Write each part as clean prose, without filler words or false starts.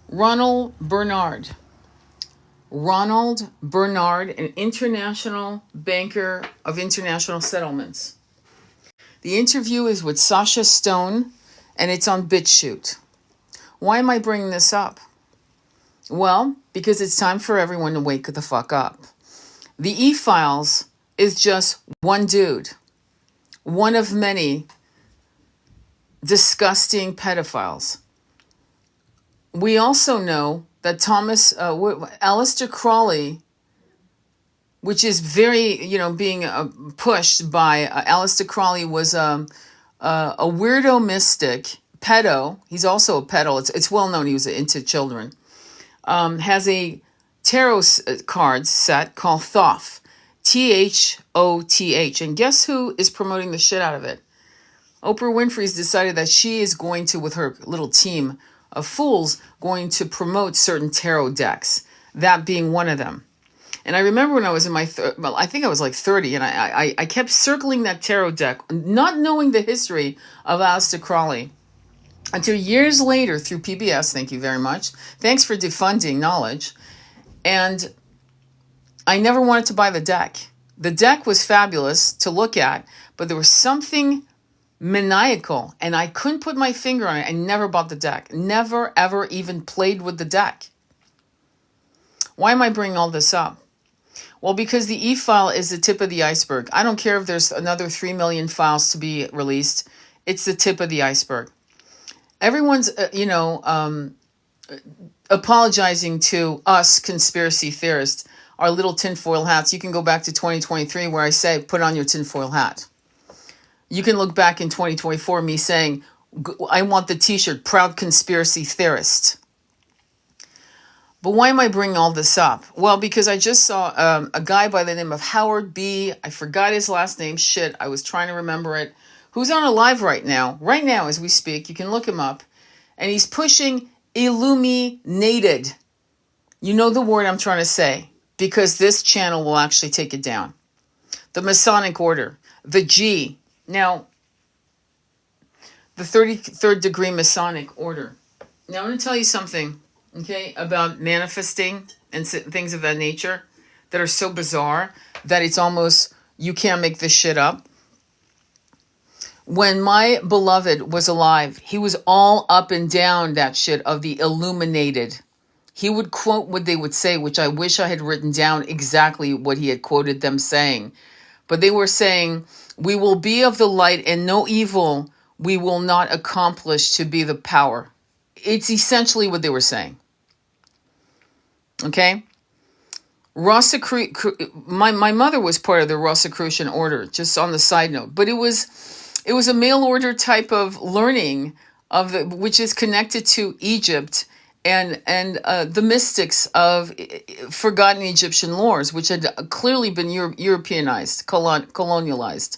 Ronald Bernard. Ronald Bernard, an international banker of international settlements. The interview is with Sasha Stone, and it's on BitChute. Why am I bringing this up? Well, because it's time for everyone to wake the fuck up. The E-Files is just one dude, one of many disgusting pedophiles. We also know that Aleister Crowley, which is very, being pushed by Aleister Crowley, was a weirdo mystic, pedo. He's also a pedo. It's well known he was into children. Has a tarot card set called Thoth, Thoth. And guess who is promoting the shit out of it? Oprah Winfrey's decided that she is going to, with her little team of fools, going to promote certain tarot decks, that being one of them. And I remember when I was in I think I was like 30, and I kept circling that tarot deck, not knowing the history of Aleister Crowley, until years later through PBS, thank you very much. Thanks for defunding knowledge. And I never wanted to buy the deck. The deck was fabulous to look at, but there was something maniacal, and I couldn't put my finger on it. I never bought the deck. Never, ever even played with the deck. Why am I bringing all this up? Well, because the E-file is the tip of the iceberg. I don't care if there's another 3 million files to be released. It's the tip of the iceberg. Everyone's, apologizing to us conspiracy theorists, our little tinfoil hats. You can go back to 2023 where I say, put on your tinfoil hat. You can look back in 2024, me saying, I want the t-shirt, proud conspiracy theorist. But why am I bringing all this up? Well, because I just saw a guy by the name of Howard B. I forgot his last name. Shit, I was trying to remember it. Who's on a live right now as we speak. You can look him up. And he's pushing Illuminated. You know the word I'm trying to say, because this channel will actually take it down. The Masonic Order, the G. Now, the 33rd degree Masonic Order. Now, I'm going to tell you something, okay, about manifesting and things of that nature that are so bizarre that it's almost, you can't make this shit up. When my beloved was alive, he was all up and down that shit of the Illuminated. He would quote what they would say, which I wish I had written down exactly what he had quoted them saying. But they were saying, we will be of the light, and no evil we will not accomplish to be the power. It's essentially what they were saying. Okay? My mother was part of the Rosicrucian order, just on the side note. But it was a mail order type of learning which is connected to Egypt and the mystics of forgotten Egyptian lores, which had clearly been Europeanized, colonialized.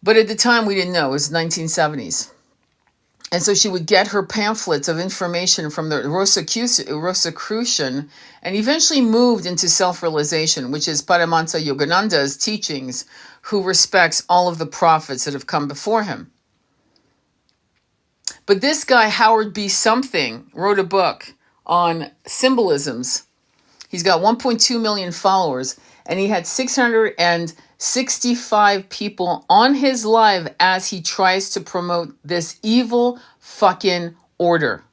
But at the time we didn't know. It was 1970s. And so she would get her pamphlets of information from the Rosicrucian and eventually moved into self-realization, which is Paramahansa Yogananda's teachings, who respects all of the prophets that have come before him. But this guy, Howard B. Something, wrote a book on symbolisms. He's got 1.2 million followers, and he had 665 people on his live as he tries to promote this evil fucking order,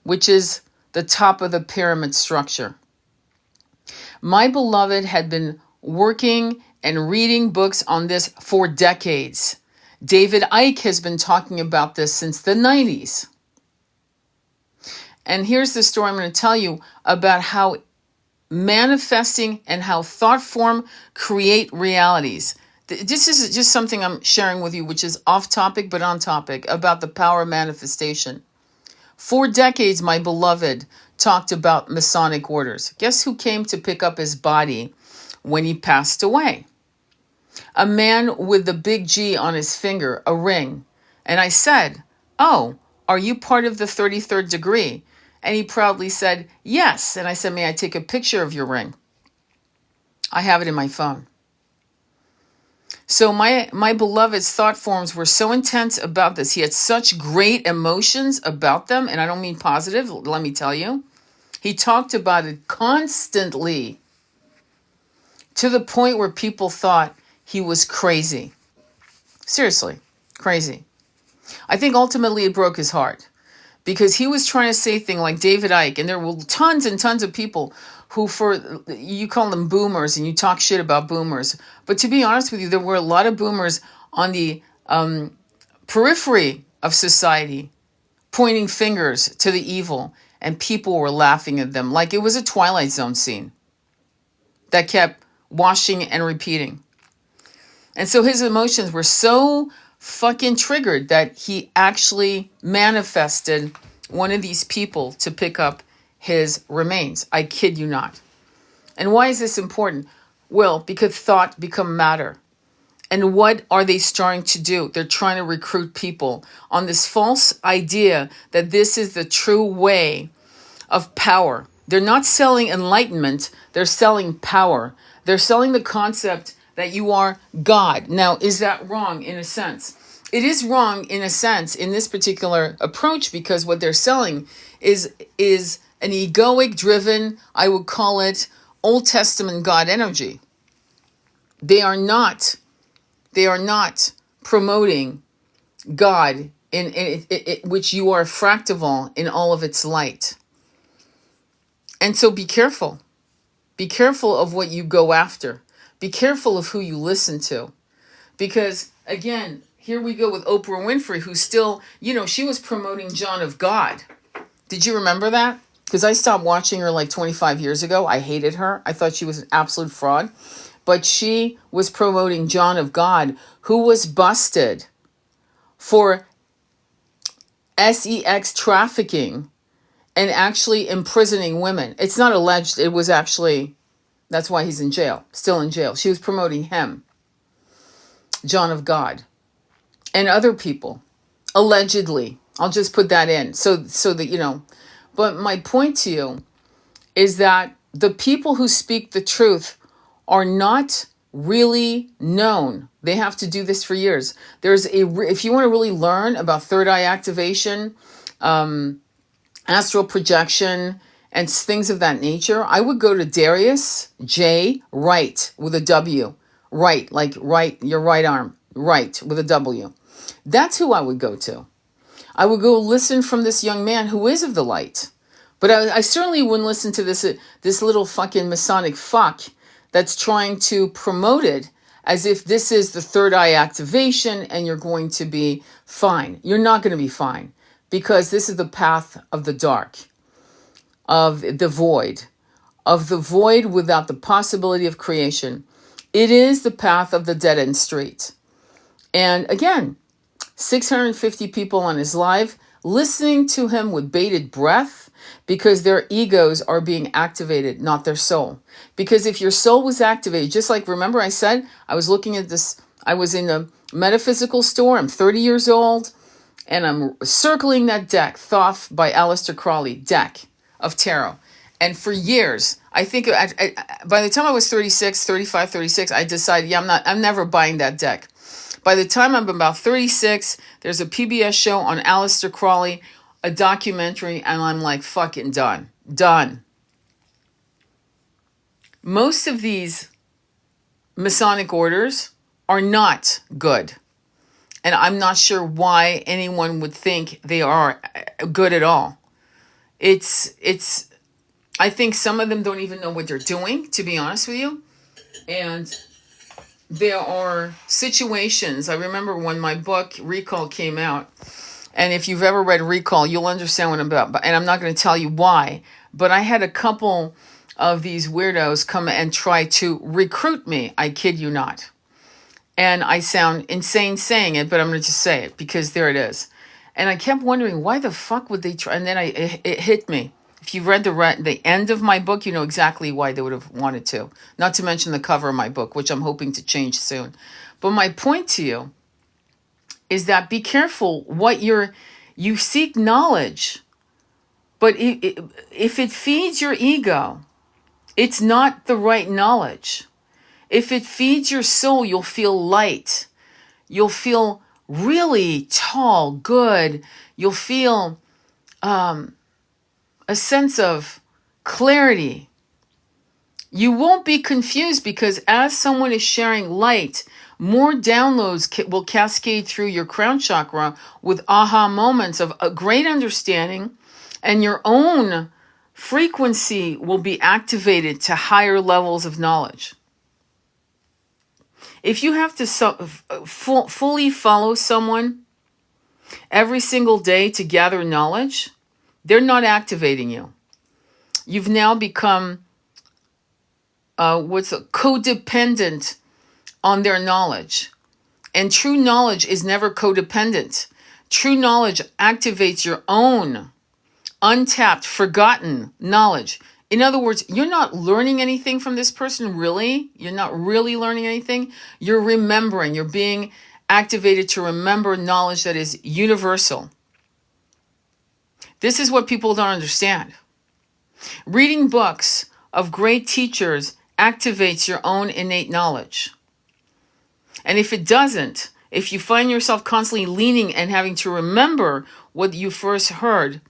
which is the top of the pyramid structure. My beloved had been working and reading books on this for decades. David Icke has been talking about this since the 90s. And here's the story I'm going to tell you about how manifesting and how thought form create realities. This is just something I'm sharing with you, which is off topic but on topic, about the power of manifestation. For decades, my beloved talked about Masonic orders. Guess who came to pick up his body when he passed away? A man with the big G on his finger, a ring. And I said, oh, are you part of the 33rd degree? And he proudly said, yes. And I said, may I take a picture of your ring? I have it in my phone. So my beloved's thought forms were so intense about this. He had such great emotions about them, and I don't mean positive, let me tell you. He talked about it constantly to the point where people thought he was crazy. Seriously, crazy. I think ultimately it broke his heart because he was trying to say things like David Icke, and there were tons and tons of people who, you call them boomers and you talk shit about boomers. But to be honest with you, there were a lot of boomers on the periphery of society pointing fingers to the evil, and people were laughing at them like it was a Twilight Zone scene that kept washing and repeating. And so his emotions were so fucking triggered that he actually manifested one of these people to pick up his remains. I kid you not. And why is this important? Well, because thought become matter. And what are they starting to do? They're trying to recruit people on this false idea that this is the true way of power. They're not selling enlightenment, they're selling power. They're selling the concept that you are God. Now, is that wrong in a sense? It is wrong in a sense in this particular approach because what they're selling is an egoic driven, I would call it Old Testament God energy. They are not promoting God in which you are fractal in all of its light. And so be careful. Be careful of what you go after. Be careful of who you listen to. Because, again, here we go with Oprah Winfrey, who's still, she was promoting John of God. Did you remember that? Because I stopped watching her like 25 years ago. I hated her. I thought she was an absolute fraud. But she was promoting John of God, who was busted for sex trafficking and actually imprisoning women. It's not alleged. It was actually, that's why he's in jail, still in jail. She was promoting him, John of God, and other people, allegedly. I'll just put that in so that, But my point to you is that the people who speak the truth are not really known. They have to do this for years. If you want to really learn about third eye activation, astral projection, and things of that nature, I would go to Darius J. Wright with a W. Right, like right, your right arm. Right, with a W. That's who I would go to. I would go listen from this young man who is of the light. But I certainly wouldn't listen to this little fucking Masonic fuck that's trying to promote it as if this is the third eye activation and you're going to be fine. You're not going to be fine because this is the path of the dark, of the void without the possibility of creation. It is the path of the dead end street. And again, 650 people on his live listening to him with bated breath because their egos are being activated, not their soul. Because if your soul was activated, just like, remember I said, I was looking at this, I was in a metaphysical store, I'm 30 years old, and I'm circling that deck, Thoth by Aleister Crowley, deck of tarot. And for years, I think by the time I was 35, 36, I decided, I'm never buying that deck. By the time I'm about 36, there's a PBS show on Aleister Crowley, a documentary, and I'm like, fucking done. Most of these Masonic orders are not good. And I'm not sure why anyone would think they are good at all. I think some of them don't even know what they're doing, to be honest with you. And there are situations. I remember when my book, Recall, came out. And if you've ever read Recall, you'll understand what I'm about. And I'm not going to tell you why. But I had a couple of these weirdos come and try to recruit me. I kid you not. And I sound insane saying it, but I'm going to just say it because there it is. And I kept wondering, why the fuck would they try? And then it hit me. If you've read the end of my book, you know exactly why they would have wanted to. Not to mention the cover of my book, which I'm hoping to change soon. But my point to you is that be careful what you seek knowledge. But if it feeds your ego, it's not the right knowledge. If it feeds your soul, you'll feel light. You'll feel really tall, good. You'll feel a sense of clarity. You won't be confused because as someone is sharing light, more downloads will cascade through your crown chakra with aha moments of a great understanding, and your own frequency will be activated to higher levels of knowledge. If you have to fully follow someone every single day to gather knowledge, they're not activating you. You've now become codependent on their knowledge. And true knowledge is never codependent. True knowledge activates your own untapped, forgotten knowledge. In other words, you're not learning anything from this person, really. You're not really learning anything. You're remembering. You're being activated to remember knowledge that is universal. This is what people don't understand. Reading books of great teachers activates your own innate knowledge. And if it doesn't, if you find yourself constantly leaning and having to remember what you first heard,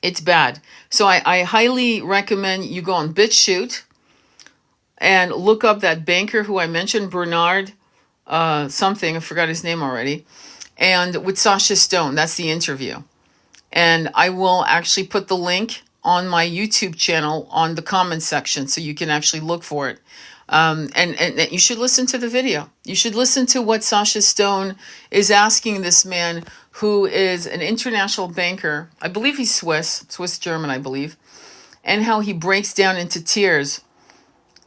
it's bad. So I highly recommend you go on BitChute and look up that banker who I mentioned, Bernard something, I forgot his name already, and with Sasha Stone. That's the interview. And I will actually put the link on my YouTube channel on the comment section so you can actually look for it. And you should listen to the video. You should listen to what Sasha Stone is asking this man who is an international banker. I believe he's Swiss-German, I believe. And how he breaks down into tears.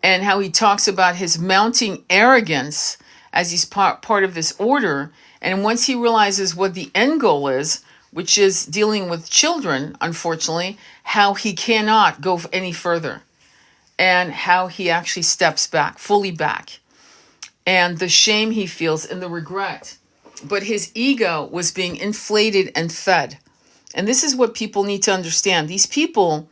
And how he talks about his mounting arrogance as he's part of this order. And once he realizes what the end goal is, which is dealing with children, unfortunately, how he cannot go any further. And how he actually steps back, fully back. And the shame he feels and the regret. But his ego was being inflated and fed. And this is what people need to understand. These people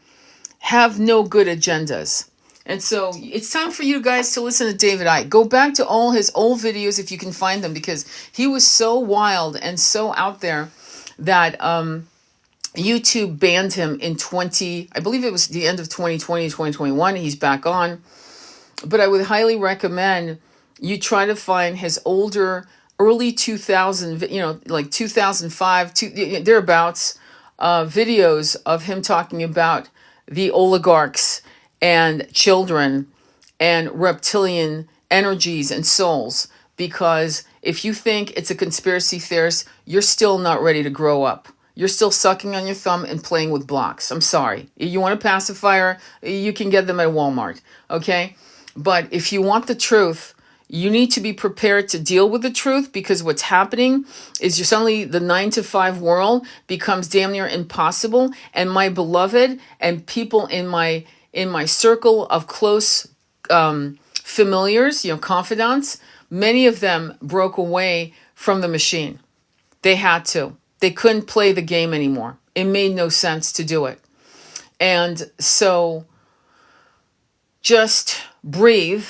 have no good agendas. And so it's time for you guys to listen to David Icke. Go back to all his old videos if you can find them, because he was so wild and so out there that YouTube banned him in I believe it was the end of 2020, 2021. He's back on. But I would highly recommend you try to find his older, early 2000, like 2005, thereabouts, videos of him talking about the oligarchs and children and reptilian energies and souls. Because if you think it's a conspiracy theorist, you're still not ready to grow up. You're still sucking on your thumb and playing with blocks. I'm sorry. You want a pacifier, you can get them at Walmart, okay? But if you want the truth, you need to be prepared to deal with the truth, because what's happening is suddenly the 9-to-5 world becomes damn near impossible. And my beloved and people in my circle of close familiars, confidants, many of them broke away from the machine. They had to. They couldn't play the game anymore. It made no sense to do it. And so just breathe,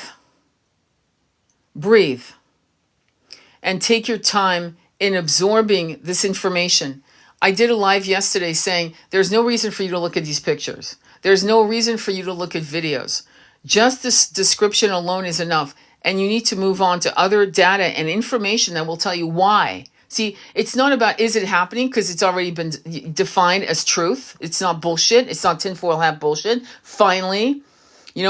and take your time in absorbing this information. I did a live yesterday saying there's no reason for you to look at these pictures. There's no reason for you to look at videos. Just this description alone is enough. And you need to move on to other data and information that will tell you why. See, it's not about is it happening, because it's already been defined as truth. It's not bullshit. It's not tinfoil hat bullshit. Finally,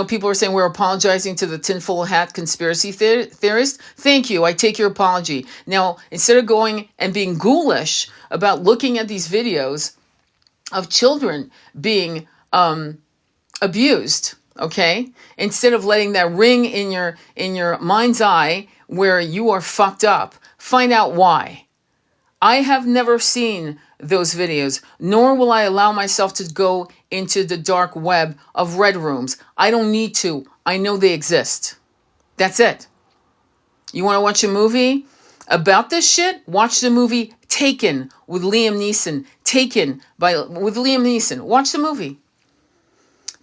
people are saying we're apologizing to the tinfoil hat conspiracy theorist. Thank you. I take your apology. Now, instead of going and being ghoulish about looking at these videos of children being abused, okay? Instead of letting that ring in your mind's eye where you are fucked up, find out why. I have never seen those videos, nor will I allow myself to go into the dark web of red rooms. I don't need to. I know they exist. That's it. You want to watch a movie about this shit? Watch the movie Taken with Liam Neeson. With Liam Neeson. Watch the movie.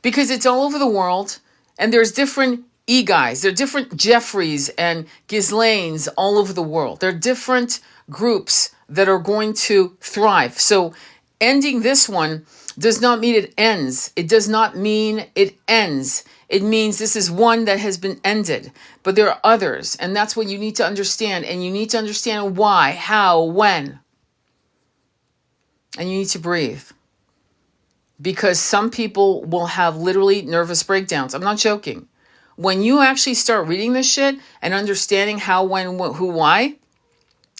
Because it's all over the world, and there's different guys. There are different Jeffreys and Ghislaines all over the world. There are different groups that are going to thrive. So ending this one does not mean it ends. It does not mean it ends. It means this is one that has been ended. But there are others. And that's what you need to understand. And you need to understand why, how, when. And you need to breathe. Because some people will have literally nervous breakdowns. I'm not joking. When you actually start reading this shit and understanding how, when, who, why,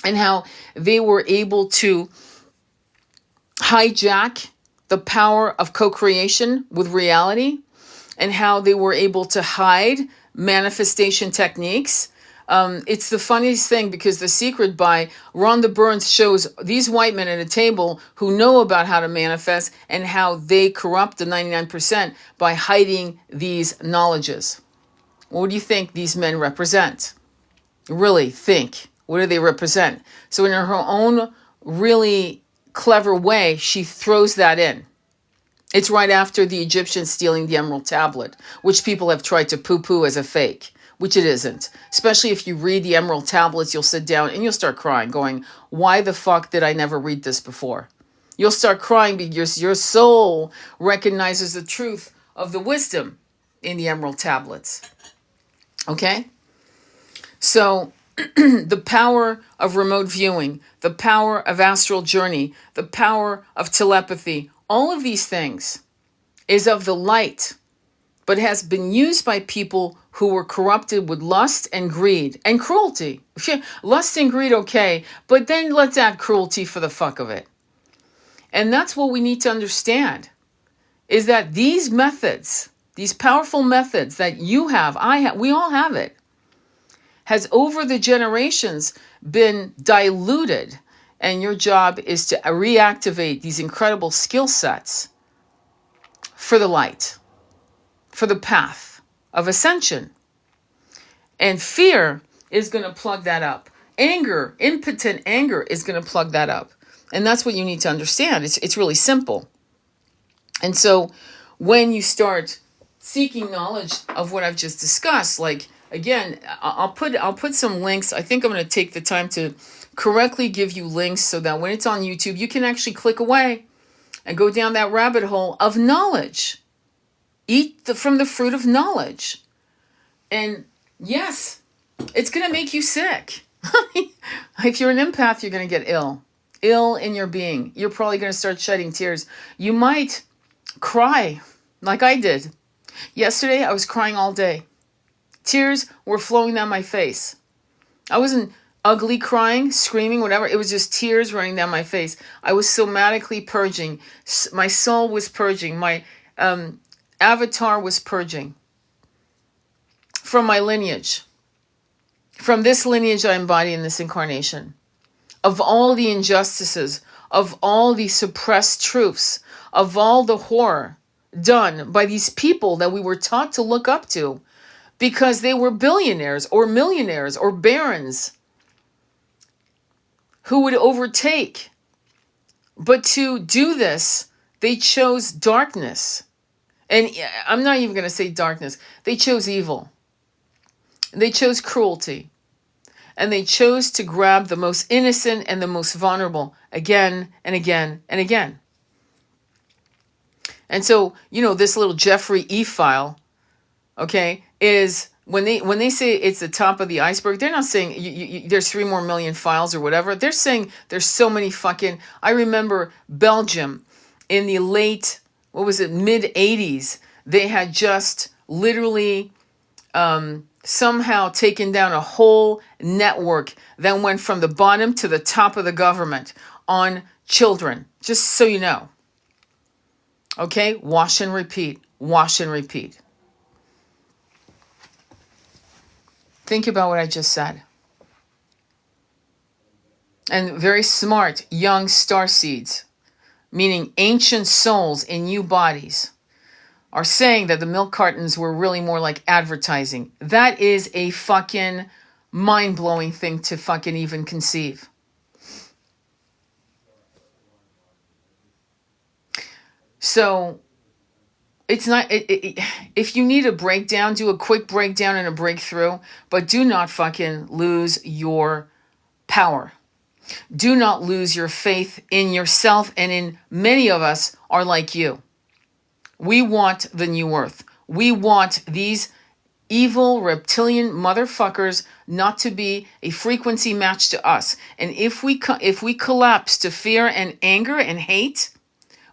and how they were able to hijack the power of co-creation with reality, and how they were able to hide manifestation techniques. It's the funniest thing, because The Secret by Ronald Bernard shows these white men at a table who know about how to manifest and how they corrupt the 99% by hiding these knowledges. What do you think these men represent? Really think. What do they represent? So in her own really clever way, she throws that in. It's right after the Egyptians stealing the Emerald Tablet, which people have tried to poo-poo as a fake, which it isn't. Especially if you read the Emerald Tablets, you'll sit down and you'll start crying, going, why the fuck did I never read this before? You'll start crying because your soul recognizes the truth of the wisdom in the Emerald Tablets. Okay? So the power of remote viewing, the power of astral journey, the power of telepathy, all of these things is of the light, but has been used by people who were corrupted with lust and greed and cruelty. Lust and greed, okay, but then let's add cruelty for the fuck of it. And that's what we need to understand, is that these methods, these powerful methods that you have, I have, we all have it, has over the generations been diluted. And your job is to reactivate these incredible skill sets for the light, for the path of ascension. And fear is going to plug that up. Anger, impotent anger, is going to plug that up. And that's what you need to understand. It's really simple. And so when you start seeking knowledge of what I've just discussed, like, again, I'll put some links. I think I'm going to take the time to correctly give you links so that when it's on YouTube, you can actually click away and go down that rabbit hole of knowledge. Eat from the fruit of knowledge. And yes, it's going to make you sick. If you're an empath, you're going to get ill. Ill in your being. You're probably going to start shedding tears. You might cry like I did. Yesterday, I was crying all day. Tears were flowing down my face. I wasn't ugly crying, screaming, whatever. It was just tears running down my face. I was somatically purging. My soul was purging. My avatar was purging from my lineage. From this lineage I embody in this incarnation. Of all the injustices, of all the suppressed truths, of all the horror done by these people that we were taught to look up to because they were billionaires or millionaires or barons who would overtake. But to do this, they chose darkness. And I'm not even going to say darkness. They chose evil. They chose cruelty. And they chose to grab the most innocent and the most vulnerable again and again and again. And so, this little Jeffrey E file, okay, is when they say it's the top of the iceberg, they're not saying there's 3 more million files or whatever. They're saying there's so many fucking... I remember Belgium in the late, mid 80s. They had just literally somehow taken down a whole network that went from the bottom to the top of the government on children, just so you know. Okay, wash and repeat, wash and repeat. Think about what I just said. And very smart young starseeds, meaning ancient souls in new bodies, are saying that the milk cartons were really more like advertising. That is a fucking mind-blowing thing to fucking even conceive. So it's not, if you need a breakdown, do a quick breakdown and a breakthrough, but do not fucking lose your power. Do not lose your faith in yourself, and in many of us are like you. We want the new earth. We want these evil reptilian motherfuckers not to be a frequency match to us. And if we collapse to fear and anger and hate,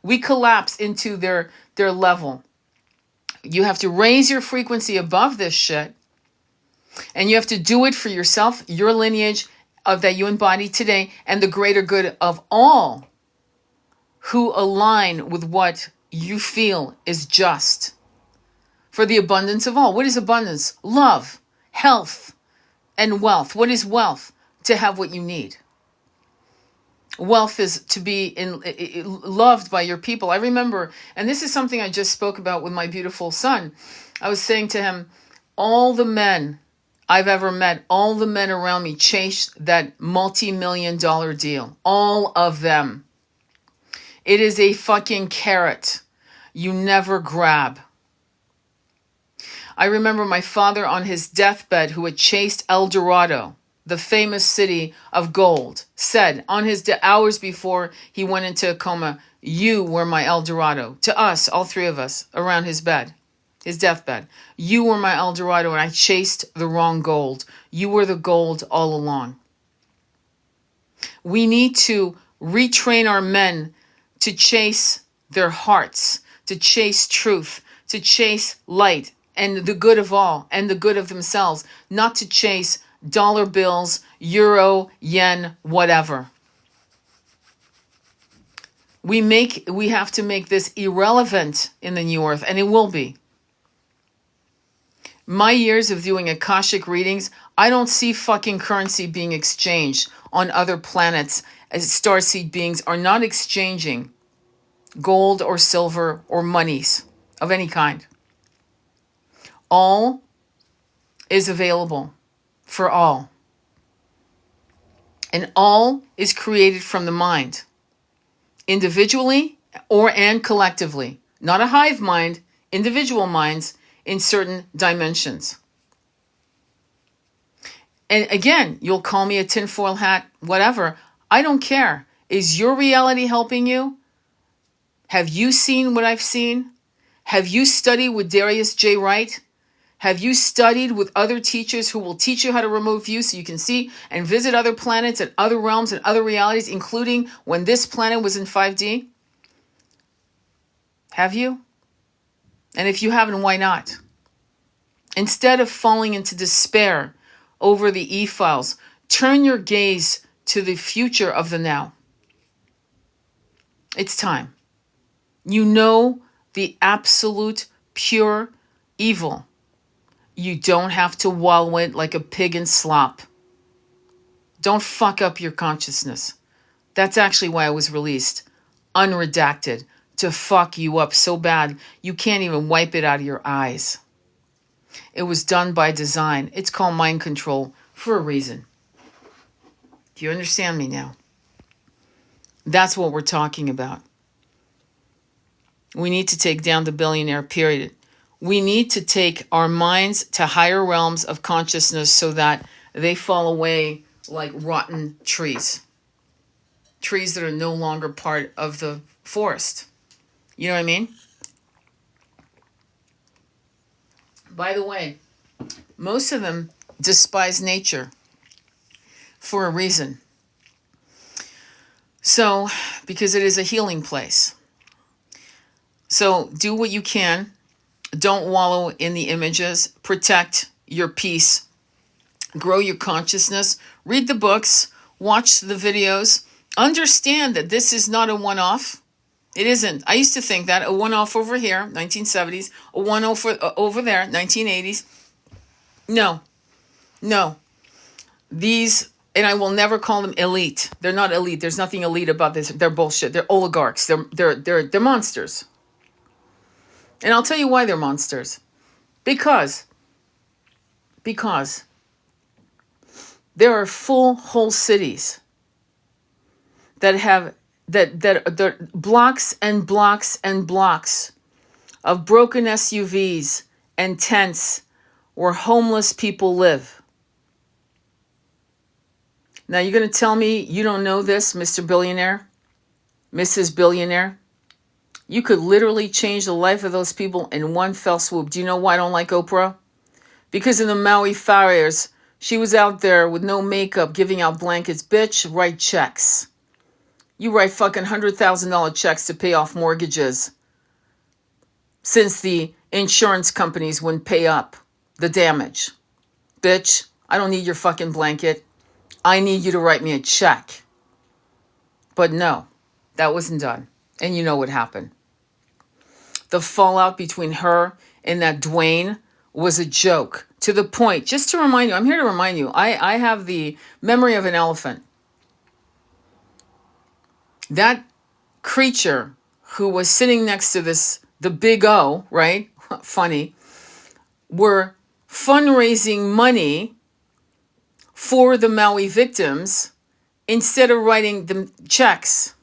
we collapse into their level. You have to raise your frequency above this shit, and you have to do it for yourself, your lineage of that you embody today, and the greater good of all who align with what you feel is just. For the abundance of all. What is abundance? Love, health, and wealth. What is wealth? To have what you need. Wealth is to be loved by your people. I remember, and this is something I just spoke about with my beautiful son. I was saying to him, all the men I've ever met, all the men around me chased that multi-million-dollar deal. All of them. It is a fucking carrot you never grab. I remember my father on his deathbed, who had chased El Dorado, the famous city of gold, said on his hours before he went into a coma, "You were my El Dorado." To us, all three of us, around his bed, his deathbed. "You were my El Dorado, and I chased the wrong gold. You were the gold all along." We need to retrain our men to chase their hearts, to chase truth, to chase light, and the good of all, and the good of themselves, not to chase dollar bills, euro, yen, whatever. We have to make this irrelevant in the new earth, and it will be. My years of doing Akashic readings, I don't see fucking currency being exchanged on other planets, as starseed beings are not exchanging gold or silver or monies of any kind. All is available for all. And all is created from the mind, individually and collectively. Not a hive mind, individual minds in certain dimensions. And again, you'll call me a tinfoil hat, whatever. I don't care. Is your reality helping you? Have you seen what I've seen? Have you studied with Darius J. Wright? Have you studied with other teachers who will teach you how to remove you so you can see and visit other planets and other realms and other realities, including when this planet was in 5D? Have you? And if you haven't, why not? Instead of falling into despair over the e-files, turn your gaze to the future of the now. It's time. You know the absolute pure evil. You don't have to wallow it like a pig in slop. Don't fuck up your consciousness. That's actually why I was released, unredacted, to fuck you up so bad you can't even wipe it out of your eyes. It was done by design. It's called mind control for a reason. Do you understand me now? That's what we're talking about. We need to take down the billionaire period. We need to take our minds to higher realms of consciousness so that they fall away like rotten trees. Trees that are no longer part of the forest. You know what I mean? By the way, most of them despise nature for a reason. So, because it is a healing place. So, do what you can. Don't wallow in the images. Protect your peace. Grow your consciousness. Read the books. Watch the videos. Understand that this is not a one-off. It isn't. I used to think that a one-off over here, 1970s, a one-off over there, 1980s. No. These, and I will never call them elite. They're not elite. There's nothing elite about this. They're bullshit. They're oligarchs. They're monsters. And I'll tell you why they're monsters. Because there are full whole cities that have that blocks and blocks and blocks of broken SUVs and tents where homeless people live. Now you're going to tell me you don't know this, Mr. Billionaire, Mrs. Billionaire? You could literally change the life of those people in one fell swoop. Do you know why I don't like Oprah? Because in the Maui fires, she was out there with no makeup giving out blankets. Bitch, write checks. You write fucking $100,000 checks to pay off mortgages. Since the insurance companies wouldn't pay up the damage. Bitch, I don't need your fucking blanket. I need you to write me a check. But no, that wasn't done. And you know what happened. The fallout between her and that Dwayne was a joke. To the point, just to remind you, I'm here to remind you, I have the memory of an elephant. That creature who was sitting next to the big O, right? Funny. Were fundraising money for the Maui victims instead of writing them checks.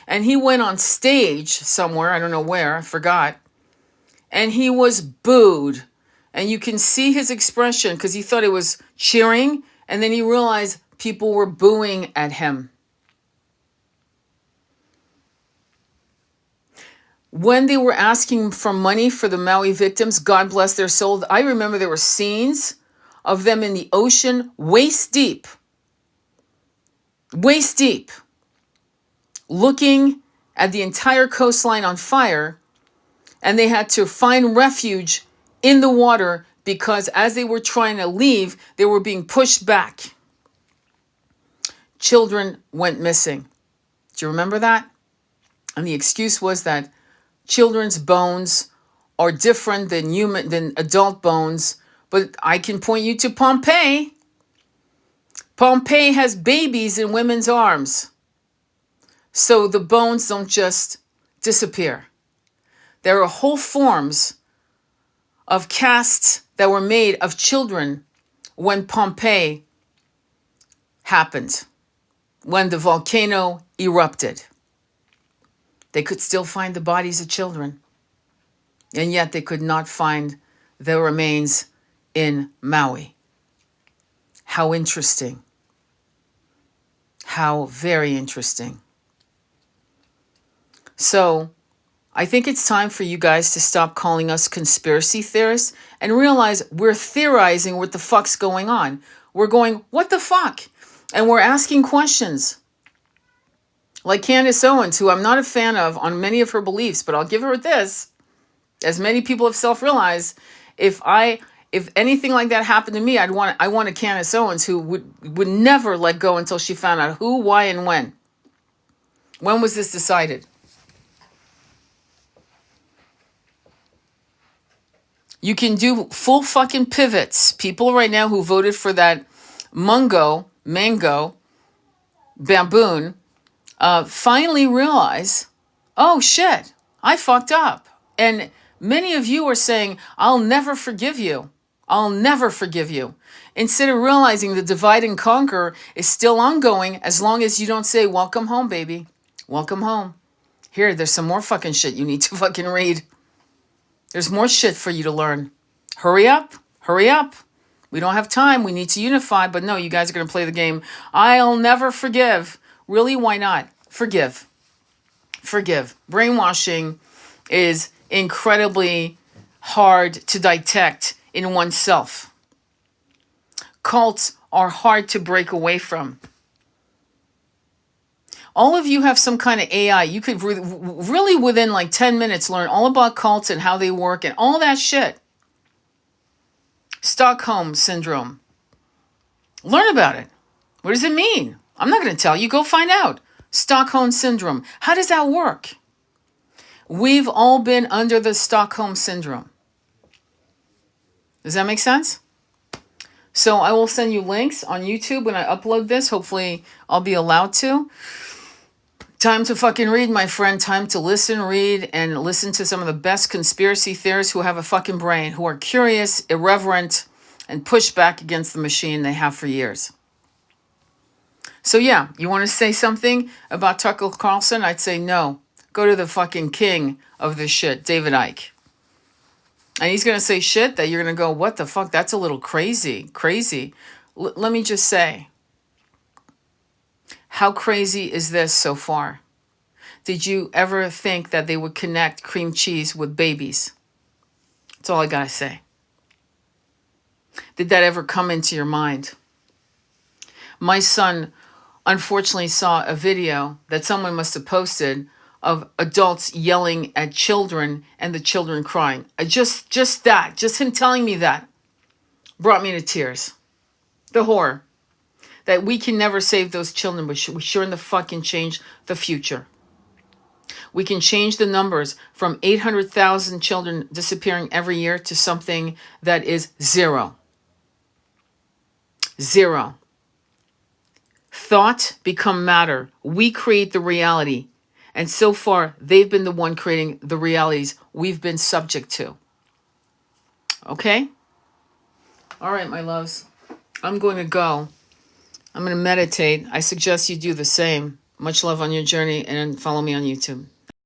And he went on stage somewhere, I don't know where, I forgot. And he was booed. And you can see his expression because he thought it was cheering. And then he realized people were booing at him. When they were asking for money for the Maui victims, God bless their soul, I remember there were scenes of them in the ocean, waist deep, looking at the entire coastline on fire, and they had to find refuge in the water because as they were trying to leave, they were being pushed back. Children went missing. Do you remember that? And the excuse was that children's bones are different than adult bones. But I can point you to Pompeii. Pompeii has babies in women's arms. So the bones don't just disappear. There are whole forms of casts that were made of children when Pompeii happened, when the volcano erupted. They could still find the bodies of children. And yet they could not find the remains in Maui. How interesting. How very interesting. So, I think it's time for you guys to stop calling us conspiracy theorists and realize we're theorizing what the fuck's going on. We're going, what the fuck? And we're asking questions. Like Candace Owens, who I'm not a fan of on many of her beliefs, but I'll give her this. As many people have self-realized, if anything like that happened to me, I want a Candace Owens who would never let go until she found out who, why, and when. When was this decided? You can do full fucking pivots. People right now who voted for that mango, baboon, finally realize, oh shit, I fucked up. And many of you are saying, I'll never forgive you. I'll never forgive you. Instead of realizing the divide and conquer is still ongoing as long as you don't say, welcome home, baby. Welcome home. Here, there's some more fucking shit you need to fucking read. There's more shit for you to learn. Hurry up. Hurry up. We don't have time. We need to unify. But no, you guys are going to play the game. I'll never forgive. Really? Why not? Forgive. Forgive. Brainwashing is incredibly hard to detect in oneself. Cults are hard to break away from. All of you have some kind of AI. You could really within like 10 minutes learn all about cults and how they work and all that shit. Stockholm Syndrome. Learn about it. What does it mean? I'm not going to tell you. Go find out. Stockholm Syndrome. How does that work? We've all been under the Stockholm Syndrome. Does that make sense? So I will send you links on YouTube when I upload this. Hopefully I'll be allowed to. Time to fucking read, my friend. Time to listen, read, and listen to some of the best conspiracy theorists who have a fucking brain, who are curious, irreverent, and push back against the machine they have for years. So yeah, you want to say something about Tucker Carlson? I'd say no. Go to the fucking king of this shit, David Icke. And he's going to say shit that you're going to go, what the fuck? That's a little crazy. Crazy. Let me just say, how crazy is this so far? Did you ever think that they would connect cream cheese with babies? That's all I got to say. Did that ever come into your mind? My son unfortunately saw a video that someone must have posted of adults yelling at children and the children crying. Just him telling me that brought me to tears. The horror. That we can never save those children, but we sure in the fucking change the future. We can change the numbers from 800,000 children disappearing every year to something that is zero. Zero. Thought become matter. We create the reality. And so far, they've been the one creating the realities we've been subject to. Okay? All right, my loves. I'm going to go. I'm going to meditate. I suggest you do the same. Much love on your journey and follow me on YouTube.